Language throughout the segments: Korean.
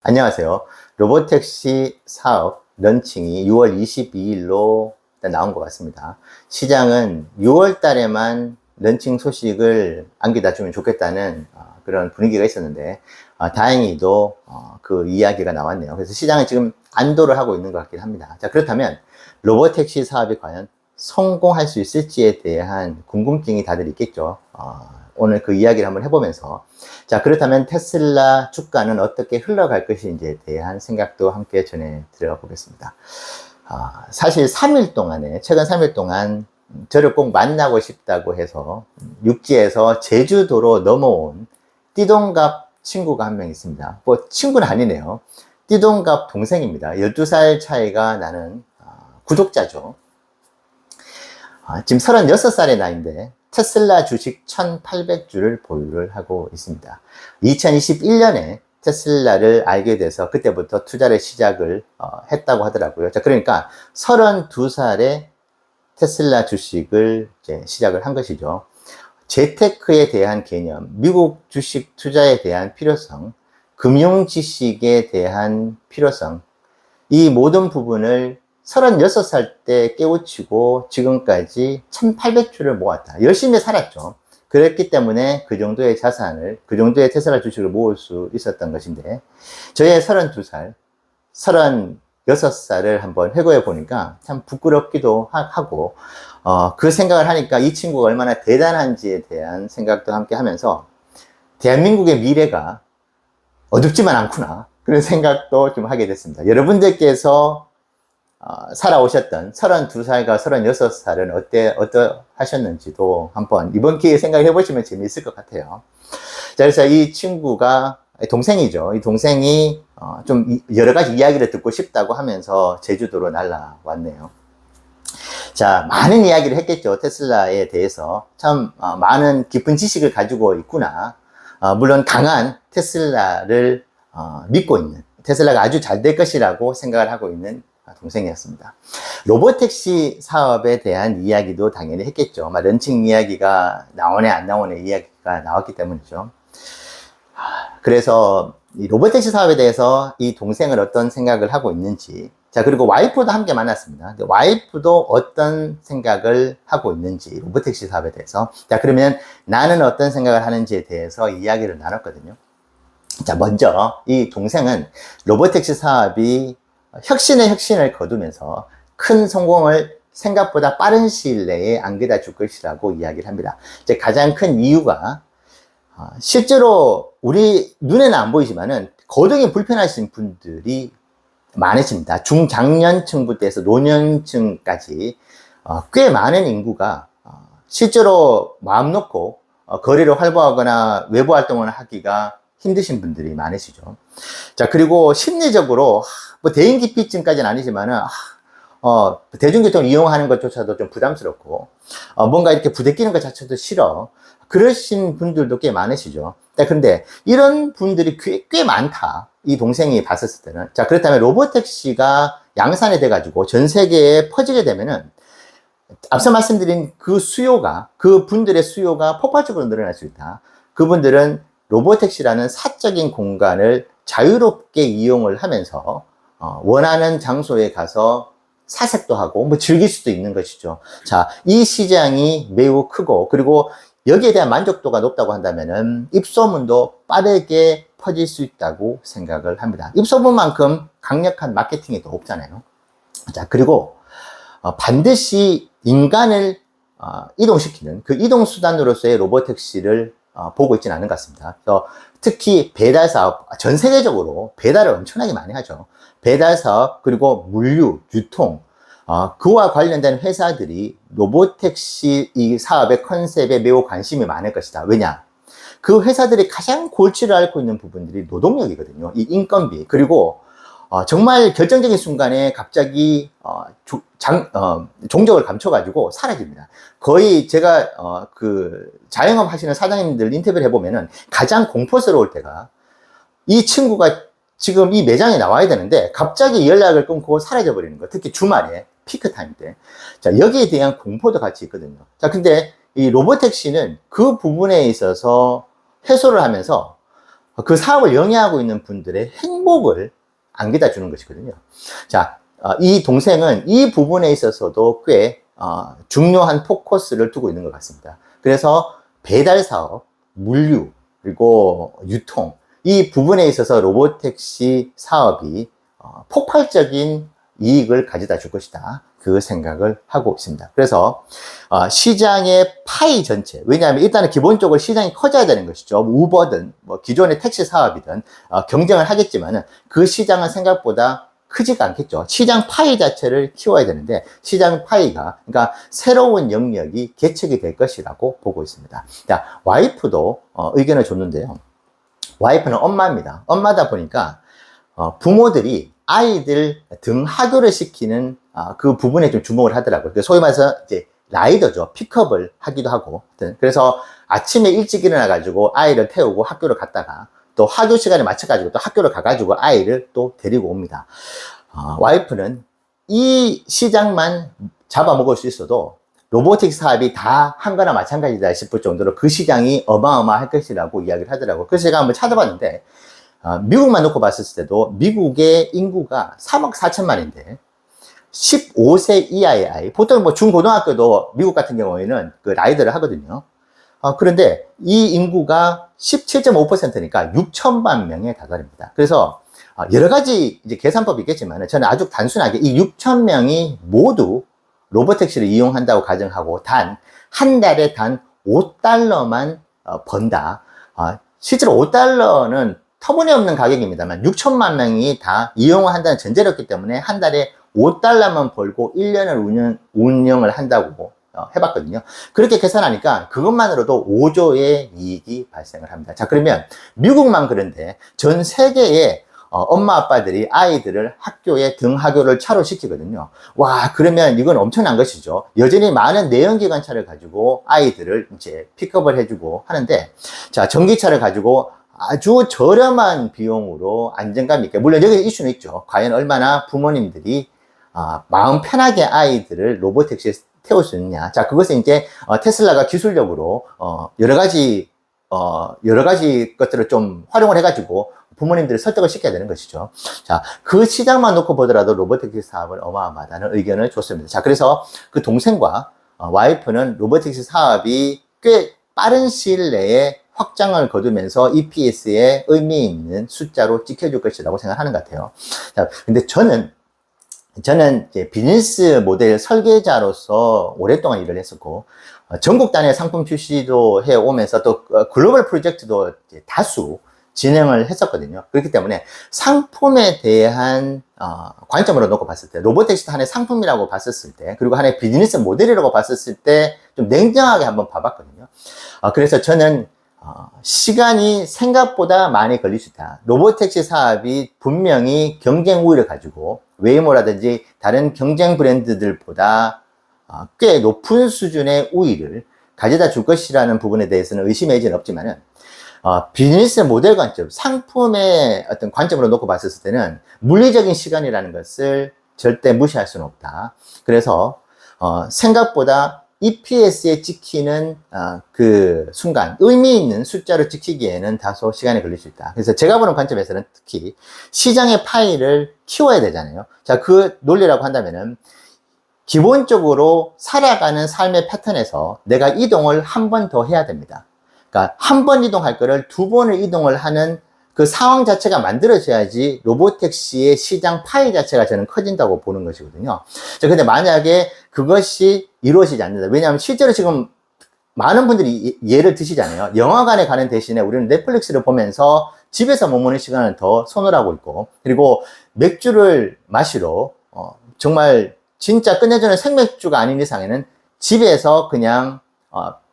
안녕하세요. 로보택시 사업 런칭이 6월 22일로 나온 것 같습니다. 시장은 6월 달에만 런칭 소식을 안겨다 주면 좋겠다는 그런 분위기가 있었는데 다행히도 그 이야기가 나왔네요. 그래서 시장은 지금 안도를 하고 있는 것 같긴 합니다. 자, 그렇다면 로보택시 사업이 과연 성공할 수 있을지에 대한 궁금증이 다들 있겠죠. 오늘 그 이야기를 한번 해보면서, 자, 그렇다면 테슬라 주가는 어떻게 흘러갈 것인지에 대한 생각도 함께 전해 드려 보겠습니다. 사실 3일 동안에, 최근 3일 동안 저를 꼭 만나고 싶다고 해서 육지에서 제주도로 넘어온 띠동갑 친구가 한 명 있습니다. 뭐 친구는 아니네요. 띠동갑 동생입니다. 12살 차이가 나는 구독자죠. 지금 36살의 나이인데 테슬라 주식 1800주를 보유를 하고 있습니다. 2021년에 테슬라를 알게 돼서 그때부터 투자를 시작을 했다고 하더라고요. 자, 그러니까 32살에 테슬라 주식을 이제 시작을 한 것이죠. 재테크에 대한 개념, 미국 주식 투자에 대한 필요성, 금융 지식에 대한 필요성, 이 모든 부분을 36살 때 깨우치고 지금까지 1800주를 모았다. 열심히 살았죠. 그랬기 때문에 그 정도의 자산을, 그 정도의 테슬라 주식을 모을 수 있었던 것인데, 저의 32살, 36살을 한번 회고해 보니까 참 부끄럽기도 하고, 그 생각을 하니까 이 친구가 얼마나 대단한지에 대한 생각도 함께 하면서, 대한민국의 미래가 어둡지만 않구나. 그런 생각도 좀 하게 됐습니다. 여러분들께서 살아오셨던 32살과 36살은 어떠하셨는지도 한번 이번 기회에 생각해 보시면 재미있을 것 같아요. 자, 그래서 이 친구가 동생이죠. 이 동생이 좀 여러 가지 이야기를 듣고 싶다고 하면서 제주도로 날라왔네요. 자, 많은 이야기를 했겠죠. 테슬라에 대해서. 참 많은 깊은 지식을 가지고 있구나. 물론 강한 테슬라를 믿고 있는, 테슬라가 아주 잘 될 것이라고 생각을 하고 있는 동생이었습니다. 로보택시 사업에 대한 이야기도 당연히 했겠죠. 런칭 이야기가 나오네 안 나오네 이야기가 나왔기 때문이죠. 그래서 이 로보택시 사업에 대해서 이 동생은 어떤 생각을 하고 있는지, 자, 그리고 와이프도 함께 만났습니다. 와이프도 어떤 생각을 하고 있는지, 로보택시 사업에 대해서. 자, 그러면 나는 어떤 생각을 하는지에 대해서 이야기를 나눴거든요. 자, 먼저 이 동생은 로보택시 사업이 혁신의 혁신을 거두면서 큰 성공을 생각보다 빠른 시일 내에 안겨다 줄 것이라고 이야기를 합니다. 이제 가장 큰 이유가 실제로 우리 눈에는 안 보이지만은 거동이 불편하신 분들이 많으십니다. 중장년층부터 해서 노년층까지 꽤 많은 인구가 실제로 마음 놓고 거리를 활보하거나 외부 활동을 하기가 힘드신 분들이 많으시죠. 자, 그리고 심리적으로 뭐 대인기피증까지는 아니지만은 대중교통을 이용하는 것조차도 좀 부담스럽고 뭔가 이렇게 부대끼는 것 자체도 싫어, 그러신 분들도 꽤 많으시죠. 자, 근데 이런 분들이 꽤 많다, 이 동생이 봤었을 때는. 자, 그렇다면 로보택시가 양산이 돼가지고 전 세계에 퍼지게 되면은 앞서 말씀드린 그 수요가, 그 분들의 수요가 폭발적으로 늘어날 수 있다. 그분들은 로보택시라는 사적인 공간을 자유롭게 이용을 하면서 원하는 장소에 가서 사색도 하고 뭐 즐길 수도 있는 것이죠. 자, 이 시장이 매우 크고, 그리고 여기에 대한 만족도가 높다고 한다면은 입소문도 빠르게 퍼질 수 있다고 생각을 합니다. 입소문만큼 강력한 마케팅이 더 없잖아요. 자, 그리고 반드시 인간을 이동시키는 그 이동수단으로서의 로보택시를 보고 있지는 않은 것 같습니다. 그래서 특히 배달 사업, 전 세계적으로 배달을 엄청나게 많이 하죠. 배달 사업, 그리고 물류, 유통, 그와 관련된 회사들이 로보택시 이 사업의 컨셉에 매우 관심이 많을 것이다. 왜냐? 그 회사들이 가장 골치를 앓고 있는 부분들이 노동력이거든요. 이 인건비, 그리고 정말 결정적인 순간에 갑자기 종적을 감춰가지고 사라집니다. 거의 제가 그 자영업 하시는 사장님들 인터뷰를 해보면은 가장 공포스러울 때가, 이 친구가 지금 이 매장에 나와야 되는데 갑자기 연락을 끊고 사라져 버리는 거, 특히 주말에 피크 타임 때. 자, 여기에 대한 공포도 같이 있거든요. 자, 근데 이 로보택시는 그 부분에 있어서 해소를 하면서 그 사업을 영위하고 있는 분들의 행복을 안겨다 주는 것이거든요. 자, 이 동생은 이 부분에 있어서도 꽤 중요한 포커스를 두고 있는 것 같습니다. 그래서 배달 사업, 물류, 그리고 유통, 이 부분에 있어서 로보택시 사업이 폭발적인 이익을 가져다 줄 것이다. 그 생각을 하고 있습니다. 그래서 시장의 파이 전체, 왜냐하면 일단은 기본적으로 시장이 커져야 되는 것이죠. 우버든 뭐 기존의 택시 사업이든 경쟁을 하겠지만은 그 시장은 생각보다 크지가 않겠죠. 시장 파이 자체를 키워야 되는데 시장 파이가, 그러니까 새로운 영역이 개척이 될 것이라고 보고 있습니다. 자, 와이프도 의견을 줬는데요. 와이프는 엄마입니다. 엄마다 보니까 부모들이 아이들 등하교를 시키는 그 부분에 좀 주목을 하더라고요. 소위 말해서 이제 라이더죠. 픽업을 하기도 하고. 그래서 아침에 일찍 일어나가지고 아이를 태우고 학교를 갔다가 또 학교 시간에 맞춰가지고 또 학교를 가가지고 아이를 또 데리고 옵니다. 와이프는 이 시장만 잡아먹을 수 있어도 로보틱 사업이 다 한 거나 마찬가지다 싶을 정도로 그 시장이 어마어마할 것이라고 이야기를 하더라고요. 그래서 제가 한번 찾아봤는데 미국만 놓고 봤을 때도 미국의 인구가 3억 4천만인데 15세 이하의 아이, 보통 뭐 중고등학교도 미국 같은 경우에는 그 라이더를 하거든요. 그런데 이 인구가 17.5%니까 6천만 명에 다다릅니다. 그래서 여러 가지 이제 계산법이 있겠지만 저는 아주 단순하게 이 6천 명이 모두 로보택시를 이용한다고 가정하고 한 달에 단 5달러만 번다. 실제로 5달러는 터무니없는 가격입니다만 6천만 명이 다 이용을 한다는 전제였기 때문에 한 달에 5달러만 벌고 1년을 운영을 한다고 해봤거든요. 그렇게 계산하니까 그것만으로도 5조의 이익이 발생을 합니다. 자, 그러면 미국만 그런데 전 세계의 엄마 아빠들이 아이들을 학교에 등하교를 차로 시키거든요. 와, 그러면 이건 엄청난 것이죠. 여전히 많은 내연기관차를 가지고 아이들을 이제 픽업을 해주고 하는데, 자, 전기차를 가지고 아주 저렴한 비용으로 안정감 있게, 물론 여기 이슈는 있죠. 과연 얼마나 부모님들이 마음 편하게 아이들을 로보택시에 태울 수 있느냐. 자, 그것은 이제 테슬라가 기술력으로 여러 가지 것들을 좀 활용을 해가지고 부모님들을 설득을 시켜야 되는 것이죠. 자, 그 시장만 놓고 보더라도 로보택시 사업은 어마어마하다는 의견을 줬습니다. 자, 그래서 그 동생과 와이프는 로보택시 사업이 꽤 빠른 시일 내에 확장을 거두면서 EPS에 의미 있는 숫자로 찍혀줄 것이라고 생각하는 것 같아요. 자, 근데 저는 이제 비즈니스 모델 설계자로서 오랫동안 일을 했었고, 전국 단위의 상품 출시도 해 오면서 또 글로벌 프로젝트도 다수 진행을 했었거든요. 그렇기 때문에 상품에 대한 관점으로 놓고 봤을 때, 로보택시도 하나의 상품이라고 봤었을 때, 그리고 하나의 비즈니스 모델이라고 봤었을 때 좀 냉정하게 한번 봐봤거든요. 그래서 저는 시간이 생각보다 많이 걸릴 수 있다. 로보택시 사업이 분명히 경쟁 우위를 가지고 웨이모라든지 다른 경쟁 브랜드들보다 꽤 높은 수준의 우위를 가져다 줄 것이라는 부분에 대해서는 의심의 여지는 없지만은 비즈니스 모델 관점, 상품의 어떤 관점으로 놓고 봤을 때는 물리적인 시간이라는 것을 절대 무시할 수는 없다. 그래서 생각보다 EPS에 찍히는 그 순간 의미 있는 숫자로 찍히기에는 다소 시간이 걸릴 수 있다. 그래서 제가 보는 관점에서는 특히 시장의 파이를 키워야 되잖아요. 자, 그 논리라고 한다면은 기본적으로 살아가는 삶의 패턴에서 내가 이동을 한 번 더 해야 됩니다. 그러니까 한 번 이동할 거를 두 번을 이동을 하는 그 상황 자체가 만들어져야지 로보택시의 시장 파이 자체가 저는 커진다고 보는 것이거든요. 자, 근데 만약에 그것이 이루어지지 않는다. 왜냐하면 실제로 지금 많은 분들이 예를 드시잖아요. 영화관에 가는 대신에 우리는 넷플릭스를 보면서 집에서 머무는 시간을 더 선호하고 있고, 그리고 맥주를 마시러 정말 진짜 끝내주는 생맥주가 아닌 이상에는 집에서 그냥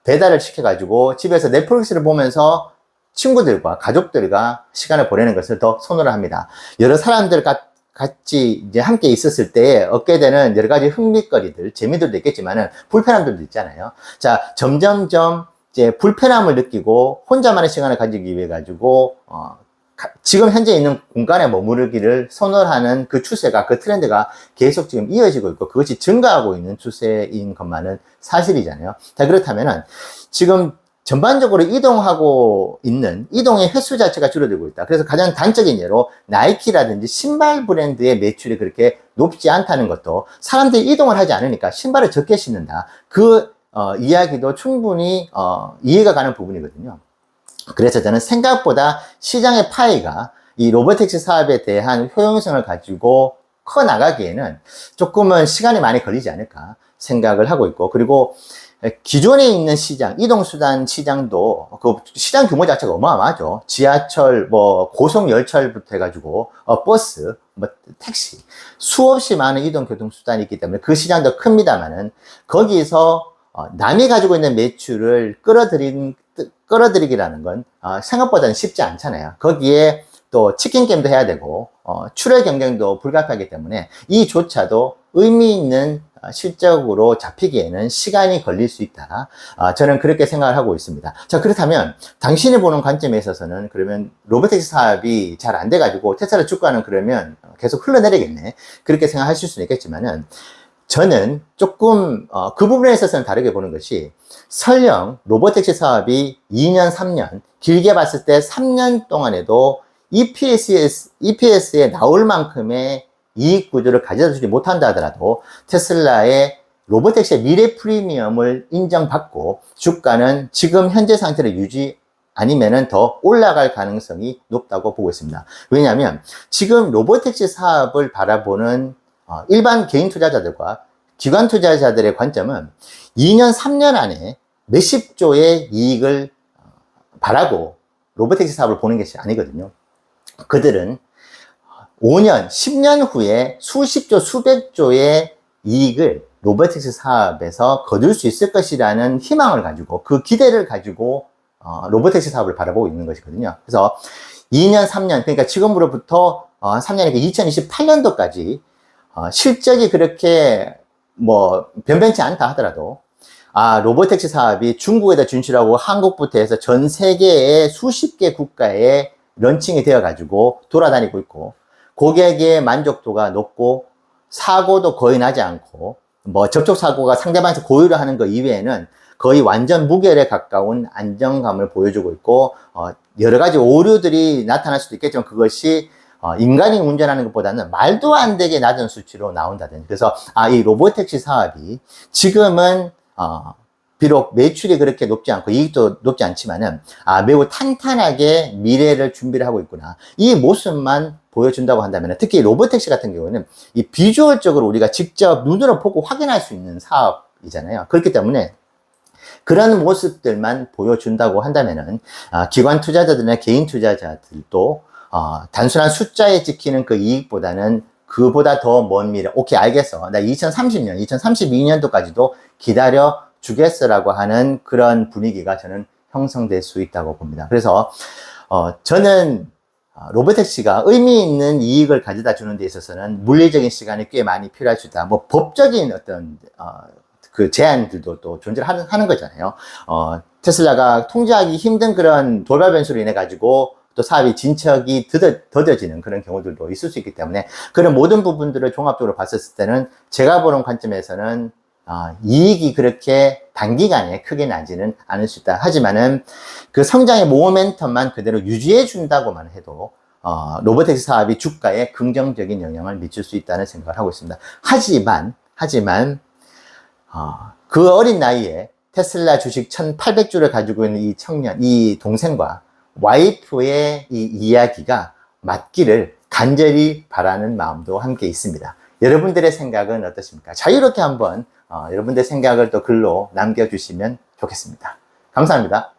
배달을 시켜가지고 집에서 넷플릭스를 보면서 친구들과 가족들과 시간을 보내는 것을 더 선호를 합니다. 여러 사람들 같이 이제 함께 있었을 때 얻게 되는 여러 가지 흥미거리들, 재미들도 있겠지만은 불편함들도 있잖아요. 자, 점점점 이제 불편함을 느끼고 혼자만의 시간을 가지기 위해 가지고 지금 현재 있는 공간에 머무르기를 선호하는 그 추세가, 그 트렌드가 계속 지금 이어지고 있고 그것이 증가하고 있는 추세인 것만은 사실이잖아요. 자, 그렇다면은 지금 전반적으로 이동하고 있는 이동의 횟수 자체가 줄어들고 있다. 그래서 가장 단적인 예로 나이키라든지 신발 브랜드의 매출이 그렇게 높지 않다는 것도 사람들이 이동을 하지 않으니까 신발을 적게 신는다. 그 이야기도 충분히 이해가 가는 부분이거든요. 그래서 저는 생각보다 시장의 파이가 이 로보택시 사업에 대한 효용성을 가지고 커 나가기에는 조금은 시간이 많이 걸리지 않을까 생각을 하고 있고, 그리고 기존에 있는 시장, 이동수단 시장도 그 시장 규모 자체가 어마어마하죠. 지하철, 뭐 고속열차부터 해가지고 버스, 뭐 택시, 수없이 많은 이동교통수단이 있기 때문에 그 시장도 큽니다만은 거기서 남이 가지고 있는 매출을 끌어들이기라는 건 생각보다는 쉽지 않잖아요. 거기에 또 치킨 게임도 해야 되고 출혈 경쟁도 불가피하기 때문에 이조차도 의미 있는 실적으로 잡히기에는 시간이 걸릴 수 있다. 저는 그렇게 생각을 하고 있습니다. 자, 그렇다면 당신이 보는 관점에 있어서는 그러면 로보택시 사업이 잘 안 돼가지고 테슬라 주가는 그러면 계속 흘러내리겠네. 그렇게 생각하실 수는 있겠지만은 저는 조금 그 부분에 있어서는 다르게 보는 것이, 설령 로보택시 사업이 2년, 3년, 길게 봤을 때 3년 동안에도 EPS에 나올 만큼의 이익 구조를 가져다 주지 못한다 하더라도 테슬라의 로보택시의 미래 프리미엄을 인정받고 주가는 지금 현재 상태를 유지 아니면은 더 올라갈 가능성이 높다고 보고 있습니다. 왜냐하면 지금 로보택시 사업을 바라보는 일반 개인 투자자들과 기관 투자자들의 관점은 2년, 3년 안에 몇십 조의 이익을 바라고 로보택시 사업을 보는 것이 아니거든요. 그들은 5년, 10년 후에 수십조, 수백조의 이익을 로보택시 사업에서 거둘 수 있을 것이라는 희망을 가지고, 그 기대를 가지고 로보택시 사업을 바라보고 있는 것이거든요. 그래서 2년, 3년, 그러니까 지금으로부터 3년이니까 2028년도까지 실적이 그렇게 뭐 변변치 않다 하더라도 로보택시 사업이 중국에다 진출하고 한국부터 해서 전 세계의 수십 개 국가에 런칭이 되어 가지고 돌아다니고 있고, 고객의 만족도가 높고 사고도 거의 나지 않고, 뭐 접촉 사고가 상대방에서 고의로 하는 것 이외에는 거의 완전 무결에 가까운 안정감을 보여주고 있고, 여러 가지 오류들이 나타날 수도 있겠지만 그것이 인간이 운전하는 것보다는 말도 안 되게 낮은 수치로 나온다든지. 그래서 이 로보택시 사업이 지금은 비록 매출이 그렇게 높지 않고 이익도 높지 않지만은 매우 탄탄하게 미래를 준비를 하고 있구나, 이 모습만 보여준다고 한다면, 특히 로보택시 같은 경우는 이 비주얼적으로 우리가 직접 눈으로 보고 확인할 수 있는 사업이잖아요. 그렇기 때문에 그런 모습들만 보여준다고 한다면은 기관 투자자들이나 개인 투자자들도 단순한 숫자에 찍히는 그 이익보다는 그보다 더 먼 미래, 오케이 알겠어, 나 2030년, 2032년도까지도 기다려 주겠어라고 하는 그런 분위기가 저는 형성될 수 있다고 봅니다. 그래서 저는 로보택시가 의미 있는 이익을 가져다 주는 데 있어서는 물리적인 시간이 꽤 많이 필요할 수 있다. 뭐 법적인 어떤 그 제한들도 또 존재하는 거잖아요. 테슬라가 통제하기 힘든 그런 돌발 변수로 인해 가지고 또 사업이 진척이 더뎌지는 그런 경우들도 있을 수 있기 때문에, 그런 모든 부분들을 종합적으로 봤을 때는 제가 보는 관점에서는 이익이 그렇게 단기간에 크게 나지는 않을 수 있다. 하지만은 그 성장의 모멘텀만 그대로 유지해 준다고만 해도 로보택시 사업이 주가에 긍정적인 영향을 미칠 수 있다는 생각을 하고 있습니다. 하지만 그 어린 나이에 테슬라 주식 1,800주를 가지고 있는 이 청년, 이 동생과 와이프의 이 이야기가 맞기를 간절히 바라는 마음도 함께 있습니다. 여러분들의 생각은 어떻습니까? 자유롭게 한번 여러분들의 생각을 또 글로 남겨주시면 좋겠습니다. 감사합니다.